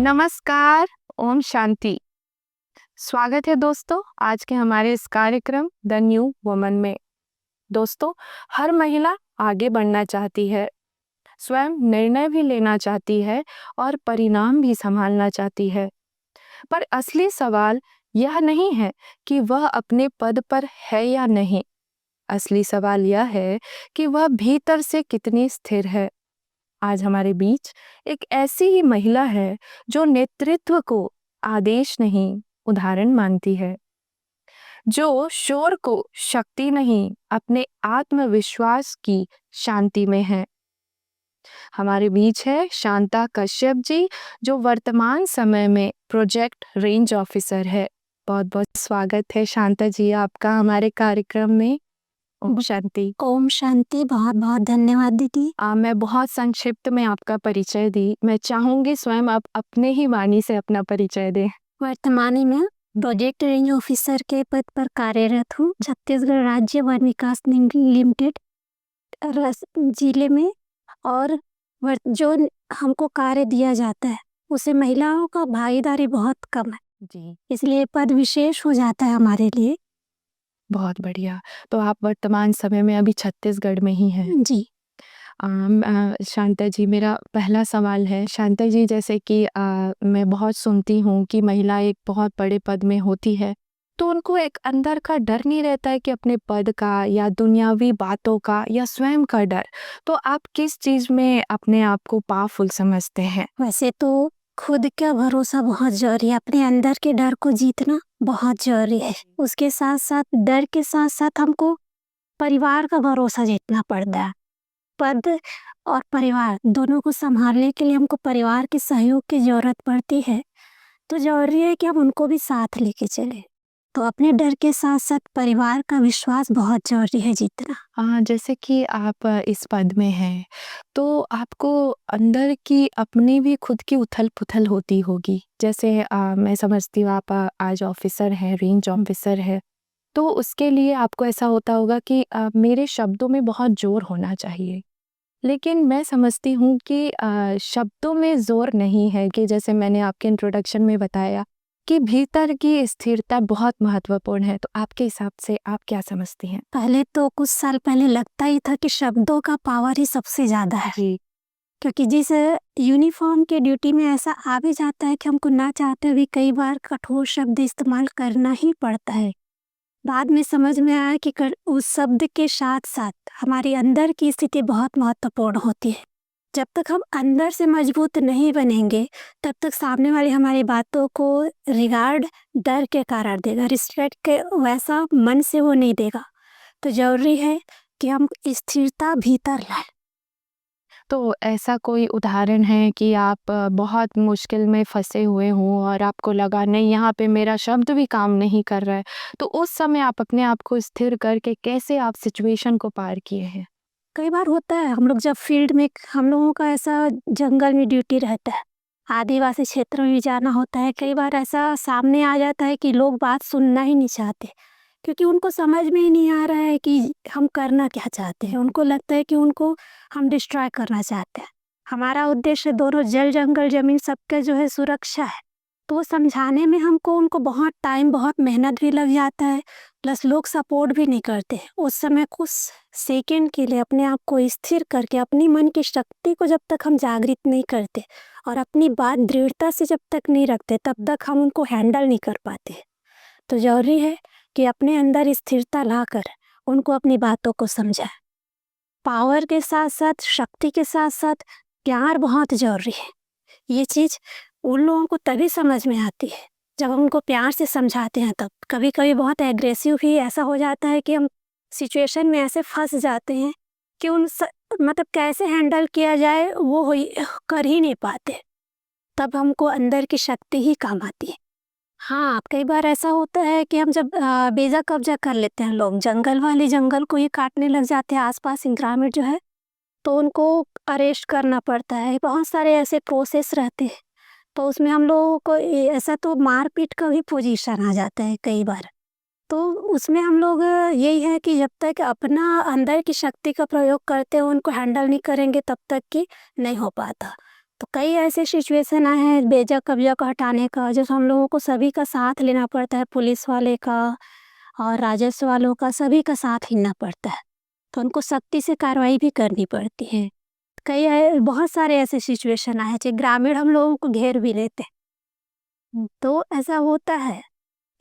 नमस्कार, ओम शांति। स्वागत है दोस्तों आज के हमारे इस कार्यक्रम द न्यू वुमन में। दोस्तों, हर महिला आगे बढ़ना चाहती है, स्वयं निर्णय भी लेना चाहती है और परिणाम भी संभालना चाहती है। पर असली सवाल यह नहीं है कि वह अपने पद पर है या नहीं। असली सवाल यह है कि वह भीतर से कितनी स्थिर है। आज हमारे बीच एक ऐसी ही महिला है जो नेतृत्व को आदेश नहीं, उदाहरण मानती है, जो शोर को शक्ति नहीं, अपने आत्मविश्वास की शांति में है। हमारे बीच है शांता कश्यप जी, जो वर्तमान समय में प्रोजेक्ट रेंज ऑफिसर है। बहुत बहुत स्वागत है शांता जी आपका हमारे कार्यक्रम में। ओम शांति। ओम शांति। बहुत बहुत धन्यवाद दीदी। मैं बहुत संक्षिप्त में आपका परिचय दी। मैं चाहूंगी स्वयं आप अपने ही वाणी से अपना परिचय दें। वर्तमान में प्रोजेक्ट रेंज ऑफिसर के पद पर कार्यरत हूँ, छत्तीसगढ़ राज्य वन विकास निगम लिमिटेड जिले में। और जो हमको कार्य दिया जाता है उसे महिलाओं का भागीदारी बहुत कम है जी, इसलिए पद विशेष हो जाता है हमारे लिए। बहुत बढ़िया। तो आप वर्तमान समय में अभी छत्तीसगढ़ में ही हैं। जी शांता जी, मेरा पहला सवाल है, शांता जी, जैसे कि मैं बहुत सुनती हूँ कि महिला एक बहुत बड़े पद में होती है तो उनको एक अंदर का डर नहीं रहता है कि अपने पद का या दुनियावी बातों का या स्वयं का डर। तो आप किस चीज़ में अपने आप को पावरफुल समझते हैं? वैसे तो खुद का भरोसा बहुत जरूरी है, अपने अंदर के डर को जीतना बहुत जरूरी है। उसके साथ साथ डर के साथ साथ हमको परिवार का भरोसा जीतना पड़ता है। पद और परिवार दोनों को संभालने के लिए हमको परिवार के सहयोग की जरूरत पड़ती है, तो जरूरी है कि हम उनको भी साथ लेके चलें। तो अपने डर के साथ साथ परिवार का विश्वास बहुत जरूरी है जीतना। जैसे कि आप इस पद में हैं तो आपको अंदर की अपनी भी खुद की उथल-पुथल होती होगी। जैसे मैं समझती हूँ आप आज ऑफिसर हैं, रेंज ऑफिसर हैं, तो उसके लिए आपको ऐसा होता होगा कि मेरे शब्दों में बहुत ज़ोर होना चाहिए। लेकिन मैं समझती हूँ कि शब्दों में ज़ोर नहीं है, कि जैसे मैंने आपके इंट्रोडक्शन में बताया कि भीतर की स्थिरता बहुत महत्वपूर्ण है। तो आपके हिसाब से आप क्या समझती हैं? पहले तो कुछ साल पहले लगता ही था कि शब्दों का पावर ही सबसे ज्यादा है, जी, क्योंकि जिस यूनिफॉर्म के ड्यूटी में ऐसा आ भी जाता है कि हमको ना चाहते हुए कई बार कठोर शब्द इस्तेमाल करना ही पड़ता है। बाद में समझ में आया कि उस शब्द के साथ साथ हमारी अंदर की स्थिति बहुत महत्वपूर्ण होती है। जब तक हम अंदर से मजबूत नहीं बनेंगे तब तक सामने वाली हमारी बातों को रिगार्ड डर के कारण देगा, रिस्पेक्ट के वैसा मन से वो नहीं देगा। तो जरूरी है कि हम स्थिरता भीतर लाएं। तो ऐसा कोई उदाहरण है कि आप बहुत मुश्किल में फँसे हुए हों और आपको लगा नहीं, यहाँ पे मेरा शब्द भी काम नहीं कर रहा है, तो उस समय आप अपने आप को स्थिर करके कैसे आप सिचुएशन को पार किए हैं? कई बार होता है हम लोग जब फील्ड में, हम लोगों का ऐसा जंगल में ड्यूटी रहता है, आदिवासी क्षेत्र में भी जाना होता है। कई बार ऐसा सामने आ जाता है कि लोग बात सुनना ही नहीं चाहते, क्योंकि उनको समझ में ही नहीं आ रहा है कि हम करना क्या चाहते हैं। उनको लगता है कि उनको हम डिस्ट्रॉय करना चाहते हैं। हमारा उद्देश्य दोनों जल जंगल जमीन सबके जो है सुरक्षा है। तो वो समझाने में हमको उनको बहुत टाइम बहुत मेहनत भी लग जाता है, प्लस लोग सपोर्ट भी नहीं करते। उस समय कुछ सेकंड के लिए अपने आप को स्थिर करके अपनी मन की शक्ति को जब तक हम जागृत नहीं करते और अपनी बात दृढ़ता से जब तक नहीं रखते तब तक हम उनको हैंडल नहीं कर पाते। तो जरूरी है कि अपने अंदर स्थिरता लाकर उनको अपनी बातों को समझाएं। पावर के साथ साथ शक्ति के साथ साथ प्यार बहुत जरूरी है। ये चीज़ उन लोगों को तभी समझ में आती है जब हम उनको प्यार से समझाते हैं। तब कभी कभी बहुत एग्रेसिव भी ऐसा हो जाता है कि हम सिचुएशन में ऐसे फंस जाते हैं कि मतलब कैसे हैंडल किया जाए वो कर ही नहीं पाते। तब हमको अंदर की शक्ति ही काम आती है। हाँ, कई बार ऐसा होता है कि हम जब बेजा कब्जा कर लेते हैं, लोग जंगल वाले जंगल को ही काटने लग जाते हैं, आसपास ग्रामीण जो है, तो उनको अरेस्ट करना पड़ता है। बहुत सारे ऐसे प्रोसेस रहते हैं, तो उसमें हम लोगों को ऐसा तो मारपीट का भी पोजीशन आ जाता है कई बार। तो उसमें हम लोग यही है कि जब तक अपना अंदर की शक्ति का प्रयोग करते हैं, उनको हैंडल नहीं करेंगे तब तक कि नहीं हो पाता। तो कई ऐसे सिचुएशन आए हैं बेजा कब्जा को हटाने का, जो हम लोगों को सभी का साथ लेना पड़ता है, पुलिस वाले का और राजस्व वालों का, सभी का साथ लेना पड़ता है। तो उनको सख्ती से कार्रवाई भी करनी पड़ती है। बहुत सारे ऐसे सिचुएशन आए हैं जो ग्रामीण हम लोगों को घेर भी लेते हैं। तो ऐसा होता है,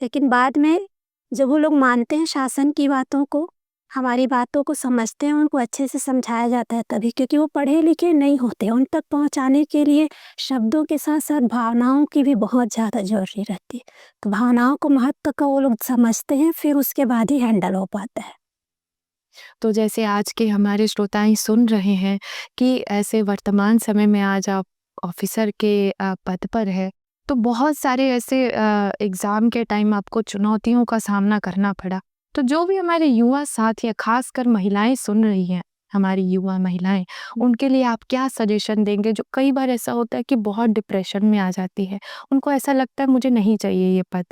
लेकिन बाद में जब वो लोग मानते हैं शासन की बातों को, हमारी बातों को समझते हैं, उनको अच्छे से समझाया जाता है तभी, क्योंकि वो पढ़े लिखे नहीं होते। उन तक पहुंचाने के लिए शब्दों के साथ साथ भावनाओं की भी बहुत ज़्यादा ज़रूरी रहती है। तो भावनाओं को महत्व का वो लोग समझते हैं, फिर उसके बाद ही हैंडल हो पाता है। तो जैसे आज के हमारे श्रोताएं सुन रहे हैं कि ऐसे वर्तमान समय में आज आप ऑफिसर के पद पर है, तो बहुत सारे ऐसे एग्ज़ाम के टाइम आपको चुनौतियों का सामना करना पड़ा। तो जो भी हमारे युवा साथी, खासकर महिलाएं सुन रही हैं, हमारी युवा महिलाएं, उनके लिए आप क्या सजेशन देंगे? जो कई बार ऐसा होता है कि बहुत डिप्रेशन में आ जाती है, उनको ऐसा लगता है मुझे नहीं चाहिए ये पद।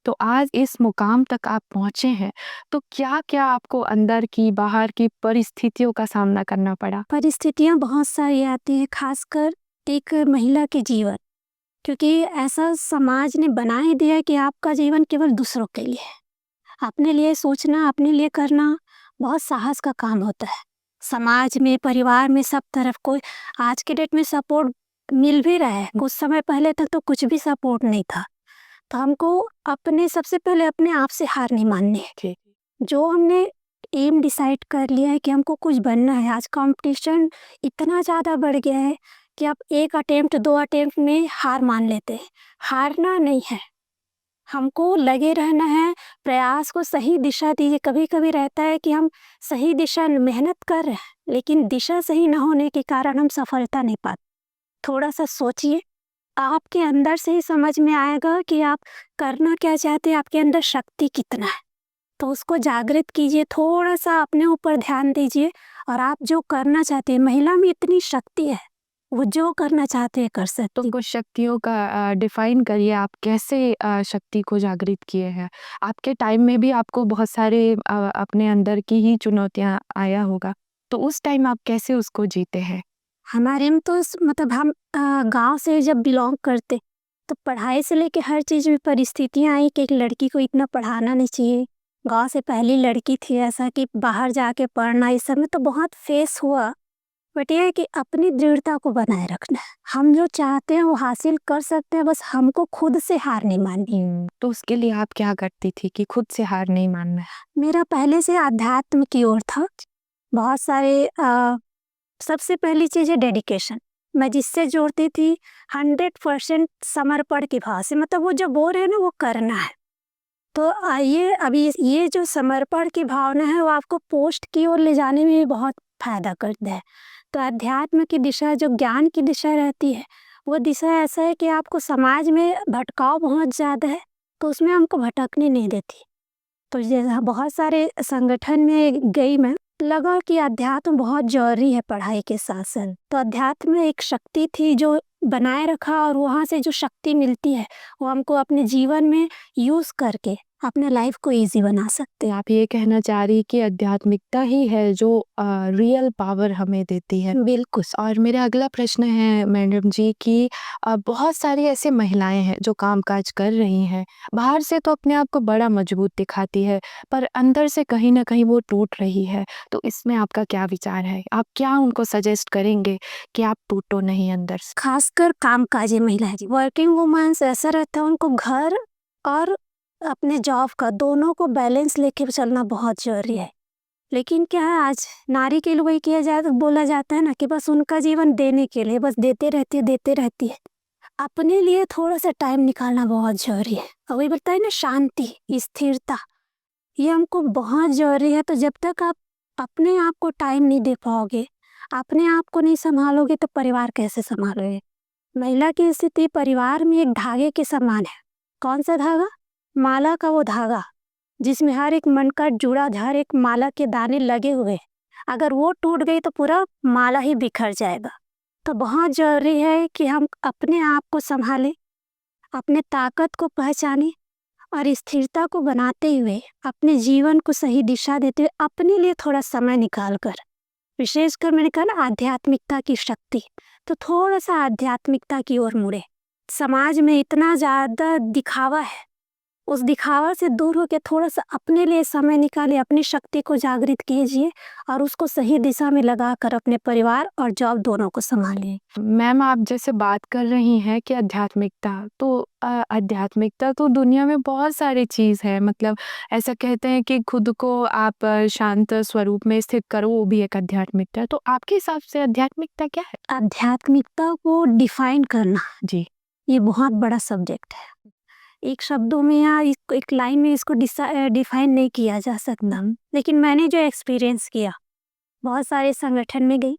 तो आज इस मुकाम तक आप पहुँचे हैं, तो क्या-क्या आपको अंदर की, बाहर की परिस्थितियों का सामना करना पड़ा? परिस्थितियाँ बहुत सारी आती हैं, खासकर एक महिला के जीवन, क्योंकि ऐसा समाज ने बना ही दिया है कि आपका जीवन केवल दूसरों के लिए है। अपने लिए सोचना, अपने लिए करना बहुत साहस का काम होता है। समाज में, परिवार में, सब तरफ कोई आज के डेट में सपोर्ट मिल भी रहा है। कुछ समय पहले तक तो कुछ भी सपोर्ट नहीं था। तो हमको सबसे पहले अपने आप से हार नहीं माननी है। जी। जो हमने एम डिसाइड कर लिया है कि हमको कुछ बनना है, आज कंपटीशन इतना ज़्यादा बढ़ गया है कि आप 1 अटेम्प्ट 2 अटेम्प्ट में हार मान लेते हैं। हारना नहीं है, हमको लगे रहना है, प्रयास को सही दिशा दीजिए। कभी-कभी रहता है कि हम सही दिशा मेहनत कर रहे हैं, लेकिन दिशा सही ना होने के कारण हम सफलता नहीं पाते। थोड़ा-सा सोचिए, आपके अंदर से ही समझ में आएगा कि आप करना क्या चाहते हैं, आपके अंदर शक्ति कितना है। तो उसको जागृत कीजिए, थोड़ा-सा अपने ऊपर ध्यान दीजिए और आप जो करना चाहते हैं, महिला में इतनी शक्ति है, वो जो करना चाहते हैं कर तो सकती है। कुछ शक्तियों का डिफ़ाइन करिए, आप कैसे शक्ति को जागृत किए हैं? आपके टाइम में भी आपको बहुत सारे अपने अंदर की ही चुनौतियाँ आया होगा, तो उस टाइम आप कैसे उसको जीते हैं? हमारे में तो मतलब हम गांव से जब बिलोंग करते, तो पढ़ाई से लेके हर चीज़ में परिस्थितियाँ आई कि एक लड़की को इतना पढ़ाना नहीं चाहिए। गांव से पहली लड़की थी, ऐसा कि बाहर जाके पढ़ना, इस सब में तो बहुत फेस हुआ। बट ये है कि अपनी दृढ़ता को बनाए रखना है। हम जो चाहते हैं वो हासिल कर सकते हैं, बस हमको खुद से हार नहीं माननी। तो उसके लिए आप क्या करती थी कि खुद से हार नहीं मानना है? मेरा पहले से अध्यात्म की ओर था। बहुत सारे सबसे पहली चीज़ है डेडिकेशन। मैं जिससे जोड़ती थी 100% समर्पण की भाव से, मतलब वो जो बोल रहे हैं ना वो करना है। तो ये जो समर्पण की भावना है वो आपको पोस्ट की ओर ले जाने में भी बहुत फायदा करता है। तो अध्यात्म की दिशा, जो ज्ञान की दिशा रहती है, वो दिशा ऐसा है कि आपको समाज में भटकाव बहुत ज़्यादा है, तो उसमें हमको भटकने नहीं देती। तो जैसे बहुत सारे संगठन में गई मैं, लगा कि अध्यात्म बहुत ज़रूरी है पढ़ाई के साथ-साथ। तो अध्यात्म में एक शक्ति थी जो बनाए रखा, और वहाँ से जो शक्ति मिलती है, वो हमको अपने जीवन में यूज़ करके अपने लाइफ को ईज़ी बना सकते हैं। आप ये कहना चाह रही कि आध्यात्मिकता ही है जो रियल पावर हमें देती है। बिल्कुल। और मेरा अगला प्रश्न है मैडम जी कि बहुत सारी ऐसी महिलाएं हैं जो काम-काज कर रही हैं, बाहर से तो अपने आप को बड़ा मजबूत दिखाती है, पर अंदर से कहीं न कहीं वो टूट रही है। तो इसमें आपका क्या विचार है? आप क्या उनको सजेस्ट करेंगे कि आप टूटो नहीं अंदर से? खासकर कामकाजी महिलाएं, जी वर्किंग वुमेन्स, ऐसा रहता है उनको घर और अपने जॉब का दोनों को बैलेंस लेके चलना बहुत जरूरी है। लेकिन क्या है, आज नारी के लिए वही किया जाए तो बोला जाता है ना कि बस उनका जीवन देने के लिए बस देते रहती है। अपने लिए थोड़ा सा टाइम निकालना बहुत जरूरी है। और वही बताए ना, शांति, स्थिरता, ये हमको बहुत जरूरी है। तो जब तक आप अपने आप को टाइम नहीं दे पाओगे, अपने आप को नहीं संभालोगे, तो परिवार कैसे संभालोगे? महिला की स्थिति परिवार में एक धागे के समान है। कौन सा धागा? माला का वो धागा, जिसमें हर एक मनका जुड़ा, हर एक माला के दाने लगे हुए। अगर वो टूट गई तो पूरा माला ही बिखर जाएगा। तो बहुत जरूरी है कि हम अपने आप को संभालें, अपने ताकत को पहचानें, और स्थिरता को बनाते हुए अपने जीवन को सही दिशा देते हुए अपने लिए थोड़ा समय निकाल कर विशेषकर मैंने कहा ना आध्यात्मिकता की शक्ति, तो थोड़ा-सा आध्यात्मिकता की ओर मुड़े। समाज में इतना ज़्यादा दिखावा है, उस दिखावा से दूर होके थोड़ा-सा अपने लिए समय निकालिए, अपनी शक्ति को जागृत कीजिए और उसको सही दिशा में लगाकर अपने परिवार और जॉब दोनों को सँभालिए। मैम, आप जैसे बात कर रही हैं कि आध्यात्मिकता, तो आध्यात्मिकता तो दुनिया में बहुत सारी चीज़ है, मतलब ऐसा कहते हैं कि खुद को आप शांत स्वरूप में स्थित करो, वो भी एक आध्यात्मिकता है। तो आपके हिसाब से आध्यात्मिकता क्या है? आध्यात्मिकता को डिफाइन करना, जी। ये बहुत बड़ा सब्जेक्ट है। एक शब्दों में या एक लाइन में इसको डिफाइन नहीं किया जा सकता। लेकिन मैंने जो एक्सपीरियंस किया, बहुत सारे संगठन में गई,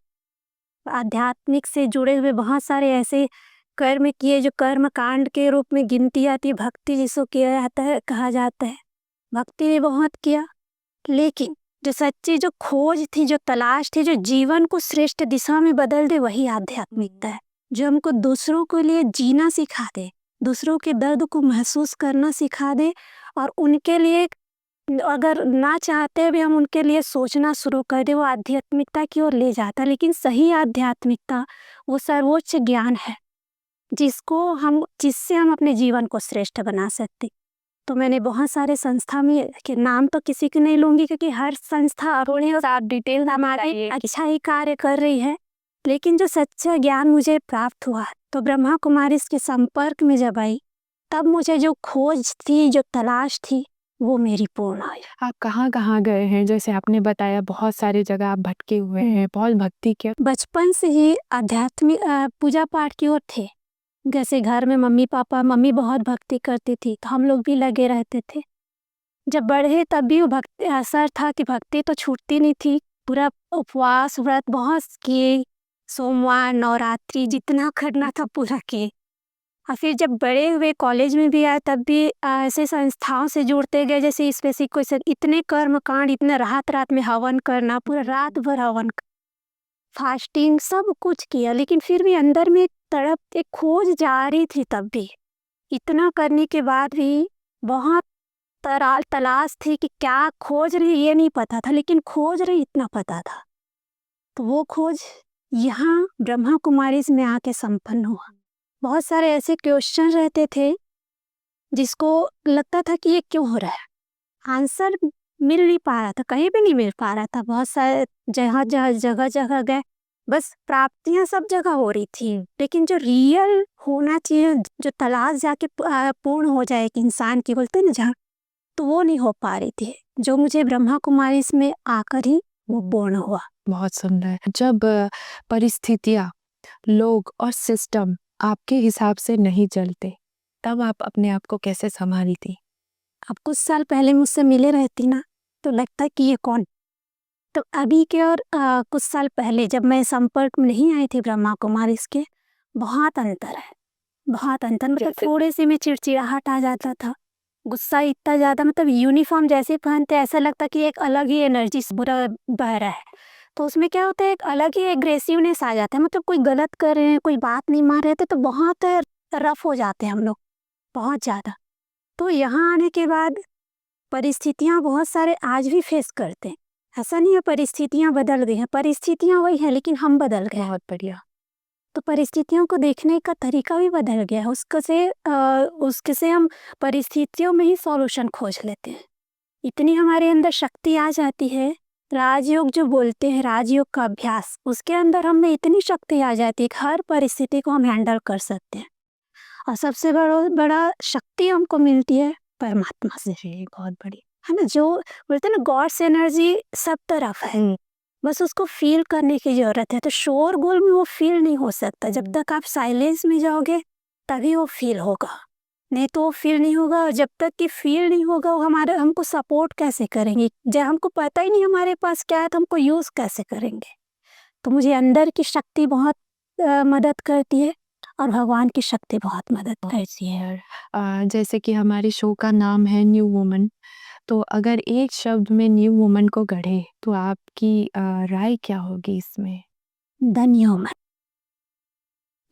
आध्यात्मिक से जुड़े हुए बहुत सारे ऐसे कर्म किए जो कर्म कांड के रूप में गिनती आती है, भक्ति जिसको किया जाता है, कहा जाता है। भक्ति भी बहुत किया, लेकिन जो सच्ची जो खोज थी, जो तलाश थी, जो जीवन को श्रेष्ठ दिशा में बदल दे, वही आध्यात्मिकता है। जो हमको दूसरों के लिए जीना सिखा दे, दूसरों के दर्द को महसूस करना सिखा दे और उनके लिए अगर ना चाहते भी हम उनके लिए सोचना शुरू कर दें, वो आध्यात्मिकता की ओर ले जाता है। लेकिन सही आध्यात्मिकता वो सर्वोच्च ज्ञान है जिससे हम अपने जीवन को श्रेष्ठ बना सकते। तो मैंने बहुत सारे संस्था में के नाम तो किसी के नहीं लूँगी क्योंकि हर संस्था अपने आप डिटेल हमारे अच्छा ही कार्य कर रही है। लेकिन जो सच्चा ज्ञान मुझे प्राप्त हुआ, तो ब्रह्मा कुमारी के संपर्क में जब आई, तब मुझे जो खोज थी, जो तलाश थी, वो मेरी पूर्ण हुई। आप कहाँ-कहाँ गए हैं? जैसे आपने बताया बहुत सारी जगह आप भटके हुए हैं, बहुत भक्ति किया। बचपन से ही आध्यात्मिक पूजा पाठ की ओर थे। जैसे घर में मम्मी बहुत भक्ति करती थी, तो हम लोग भी लगे रहते थे। जब बढ़े तब भी वो भक्ति असर था कि भक्ति तो छूटती नहीं थी। पूरा उपवास व्रत बहुत किए, सोमवार नवरात्रि जितना करना था पूरा किए। और फिर जब बड़े हुए कॉलेज में भी आए, तब भी ऐसे संस्थाओं से जुड़ते गए, जैसे स्पेसिफिक क्वेश्चन, इतने कर्म कांड, इतने रात में हवन करना, पूरा रात भर हवन, फास्टिंग, सब कुछ किया। लेकिन फिर भी अंदर में एक तड़प, एक खोज जारी थी। तब भी इतना करने के बाद भी बहुत तलाश थी कि क्या खोज रही ये नहीं पता था, लेकिन खोज रही इतना पता था। तो वो खोज यहाँ ब्रह्मा कुमारी में आके संपन्न हुआ। बहुत सारे ऐसे क्वेश्चन रहते थे जिसको लगता था कि ये क्यों हो रहा है, आंसर मिल नहीं पा रहा था, कहीं भी नहीं मिल पा रहा था। बहुत सारे जगह गए, बस प्राप्तियां सब जगह हो रही थी, लेकिन जो रियल होना चाहिए, जो तलाश जाके पूर्ण हो जाए एक इंसान की, बोलते ना जहाँ, तो वो नहीं हो पा रही थी। जो मुझे ब्रह्मा कुमारी में आकर ही वो पूर्ण हुआ। बहुत सुंदर। जब परिस्थितियाँ, लोग और सिस्टम आपके हिसाब से नहीं चलते, तब आप अपने आप को कैसे संभाली थी? अब कुछ साल पहले मुझसे मिले रहती ना, तो लगता कि ये कौन। तो अभी के और कुछ साल पहले जब मैं संपर्क में नहीं आई थी ब्रह्मा कुमारी के, बहुत अंतर है, बहुत अंतर। मतलब थोड़े से में चिड़चिड़ाहट आ जाता था, गुस्सा इतना ज़्यादा, मतलब यूनिफॉर्म जैसे पहनते ऐसा लगता कि एक अलग ही एनर्जी पूरा बह रहा है। तो उसमें क्या होता है, एक अलग ही एग्रेसिवनेस आ जाता है। मतलब कोई गलत कर रहे हैं, कोई बात नहीं मान रहे थे, तो बहुत रफ हो जाते हैं हम लोग, बहुत ज़्यादा। तो यहाँ आने के बाद परिस्थितियाँ बहुत सारे आज भी फेस करते हैं। ऐसा नहीं है परिस्थितियाँ बदल गई हैं, परिस्थितियाँ वही हैं, लेकिन हम बदल गए। बहुत बढ़िया। तो परिस्थितियों को देखने का तरीका भी बदल गया है। उसके से हम परिस्थितियों में ही सॉल्यूशन खोज लेते हैं। इतनी हमारे अंदर शक्ति आ जाती है। राजयोग जो बोलते हैं, राजयोग का अभ्यास, उसके अंदर हमें इतनी शक्ति आ जाती है कि हर परिस्थिति को हम हैंडल कर सकते हैं। और सबसे बड़ा शक्ति हमको मिलती है परमात्मा से। जी, बहुत बढ़िया। है ना, जो बोलते हैं ना, गॉड्स एनर्जी सब तरफ है, बस उसको फील करने की ज़रूरत है। तो शोरगुल में वो फील नहीं हो सकता। जब तक आप साइलेंस में जाओगे तभी वो फील होगा, नहीं तो वो फील नहीं होगा। और जब तक कि फील नहीं होगा, वो हमको सपोर्ट कैसे करेंगे जब हमको पता ही नहीं हमारे पास क्या है, तो हमको यूज़ कैसे करेंगे। तो मुझे अंदर की शक्ति बहुत मदद करती है और भगवान की शक्ति बहुत मदद करती है। जैसे कि हमारे शो का नाम है न्यू वुमन, तो अगर एक शब्द में न्यू वुमन को गढ़े, तो आपकी राय क्या होगी इसमें? द न्यू वुमन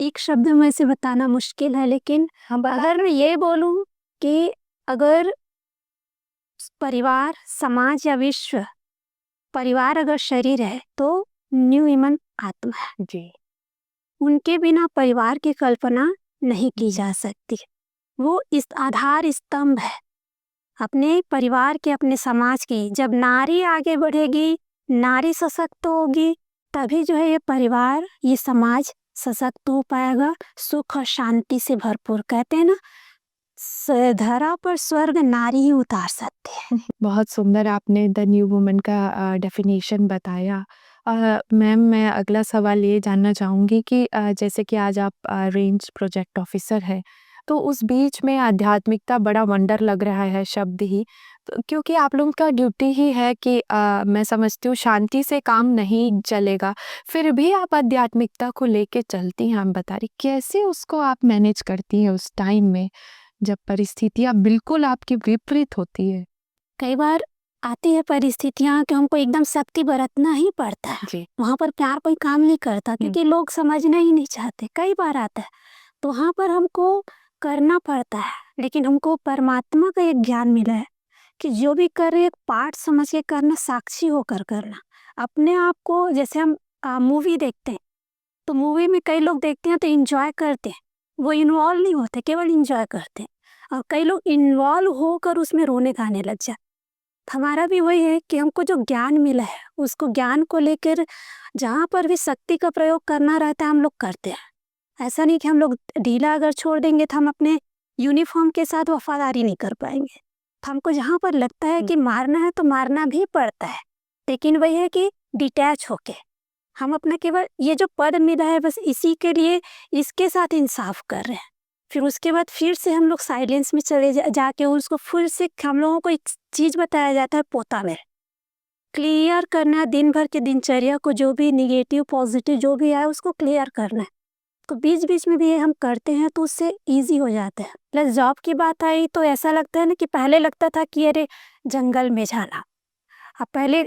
एक शब्द में से बताना मुश्किल है, लेकिन अगर मैं ये बोलूं कि अगर परिवार, समाज या विश्व, परिवार अगर शरीर है, तो न्यू वुमन आत्मा है। जी। उनके बिना परिवार की कल्पना नहीं की जा सकती। वो इस आधार स्तंभ है अपने परिवार के, अपने समाज की। जब नारी आगे बढ़ेगी, नारी सशक्त होगी, तभी जो है ये परिवार, ये समाज सशक्त हो पाएगा, सुख और शांति से भरपूर। कहते हैं ना, धरा पर स्वर्ग नारी ही उतार सकती है। बहुत सुंदर आपने द न्यू वुमन का डेफिनेशन बताया। मैम, मैं अगला सवाल ये जानना चाहूँगी कि जैसे कि आज आप रेंज प्रोजेक्ट ऑफिसर हैं, तो उस बीच में आध्यात्मिकता बड़ा वंडर लग रहा है शब्द ही, तो क्योंकि आप लोगों का ड्यूटी ही है कि मैं समझती हूँ शांति से काम नहीं चलेगा, फिर भी आप आध्यात्मिकता को लेके चलती हैं। आप बता रही कैसे उसको आप मैनेज करती हैं उस टाइम में जब परिस्थितियाँ बिल्कुल आपकी विपरीत होती है? कई बार आती है परिस्थितियाँ कि हमको एकदम सख्ती बरतना ही पड़ता है। जी। वहाँ पर प्यार कोई काम नहीं करता, क्योंकि लोग समझना ही नहीं चाहते। कई बार आता है, तो वहाँ पर हमको करना पड़ता है। लेकिन हमको परमात्मा का एक ज्ञान मिला है कि जो भी कर रहे, एक पार्ट समझ के करना, साक्षी होकर करना। अपने आप को, जैसे हम मूवी देखते हैं, तो मूवी में कई लोग देखते हैं तो इंजॉय करते हैं, वो इन्वॉल्व नहीं होते, केवल इंजॉय करते हैं। और कई लोग इन्वॉल्व होकर उसमें रोने गाने लग जाते। हमारा भी वही है कि हमको जो ज्ञान मिला है, उसको ज्ञान को लेकर जहाँ पर भी शक्ति का प्रयोग करना रहता है, हम लोग करते हैं। ऐसा नहीं कि हम लोग ढीला अगर छोड़ देंगे तो हम अपने यूनिफॉर्म के साथ वफादारी नहीं कर पाएंगे। तो हमको जहाँ पर लगता है कि मारना है तो मारना भी पड़ता है, लेकिन वही है कि डिटैच होके हम अपना केवल ये जो पद मिला है बस इसी के लिए, इसके साथ इंसाफ कर रहे हैं। फिर उसके बाद फिर से हम लोग साइलेंस में चले जाके उसको फिर से हम लोगों को एक चीज़ बताया जाता है, पोता में क्लियर करना। दिन भर के दिनचर्या को जो भी निगेटिव पॉजिटिव जो भी आए उसको क्लियर करना है। तो बीच बीच में भी ये हम करते हैं तो उससे इजी हो जाता है। प्लस जॉब की बात आई तो ऐसा लगता है ना कि पहले लगता था कि अरे जंगल में जाना, अब पहले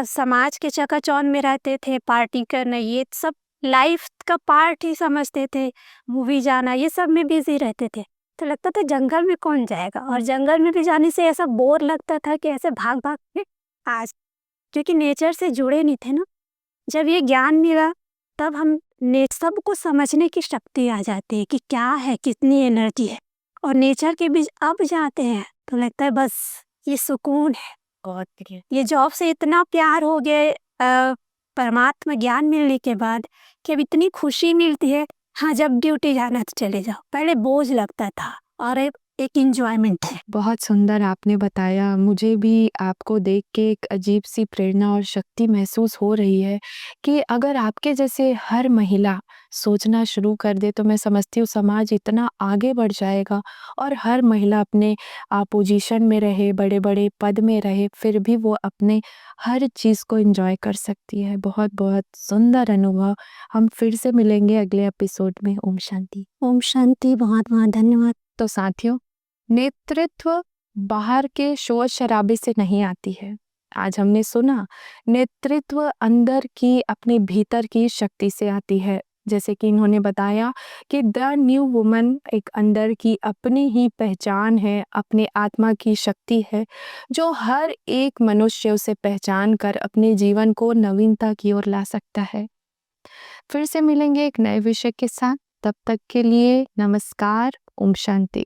समाज के चकाचौंध में रहते थे, पार्टी करना ये सब लाइफ का पार्ट ही समझते थे, मूवी जाना ये सब में बिजी रहते थे। तो लगता था जंगल में कौन जाएगा, और जंगल में भी जाने से ऐसा बोर लगता था कि ऐसे भाग भाग के आज, क्योंकि नेचर से जुड़े नहीं थे ना। जब ये ज्ञान मिला तब हम सबको समझने की शक्ति आ जाती है कि क्या है, कितनी एनर्जी है, और नेचर के बीच अब जाते हैं तो लगता है बस ये सुकून है। बहुत बढ़िया। ये जॉब से इतना प्यार हो गया परमात्मा ज्ञान मिलने के बाद कि अब इतनी खुशी मिलती है। हाँ, जब ड्यूटी जाना तो चले जाओ, पहले बोझ लगता था, और एक इंजॉयमेंट है। बहुत सुंदर आपने बताया। मुझे भी आपको देख के एक अजीब सी प्रेरणा और शक्ति महसूस हो रही है कि अगर आपके जैसे हर महिला सोचना शुरू कर दे तो मैं समझती हूँ समाज इतना आगे बढ़ जाएगा, और हर महिला अपने पोजीशन में रहे, बड़े-बड़े पद में रहे, फिर भी वो अपने हर चीज़ को एन्जॉय कर सकती है। बहुत-बहुत सुंदर अनुभव। हम फिर से मिलेंगे अगले एपिसोड में। ओम शांति। ओम शांति। बहुत बहुत धन्यवाद। तो साथियों, नेतृत्व बाहर के शोर शराबे से नहीं आती है। आज हमने सुना नेतृत्व अंदर की, अपने भीतर की शक्ति से आती है। जैसे कि इन्होंने बताया कि द न्यू वुमन एक अंदर की अपनी ही पहचान है, अपने आत्मा की शक्ति है, जो हर एक मनुष्य उसे पहचान कर अपने जीवन को नवीनता की ओर ला सकता है। फिर से मिलेंगे एक नए विषय के साथ। तब तक के लिए नमस्कार। ओम शांति।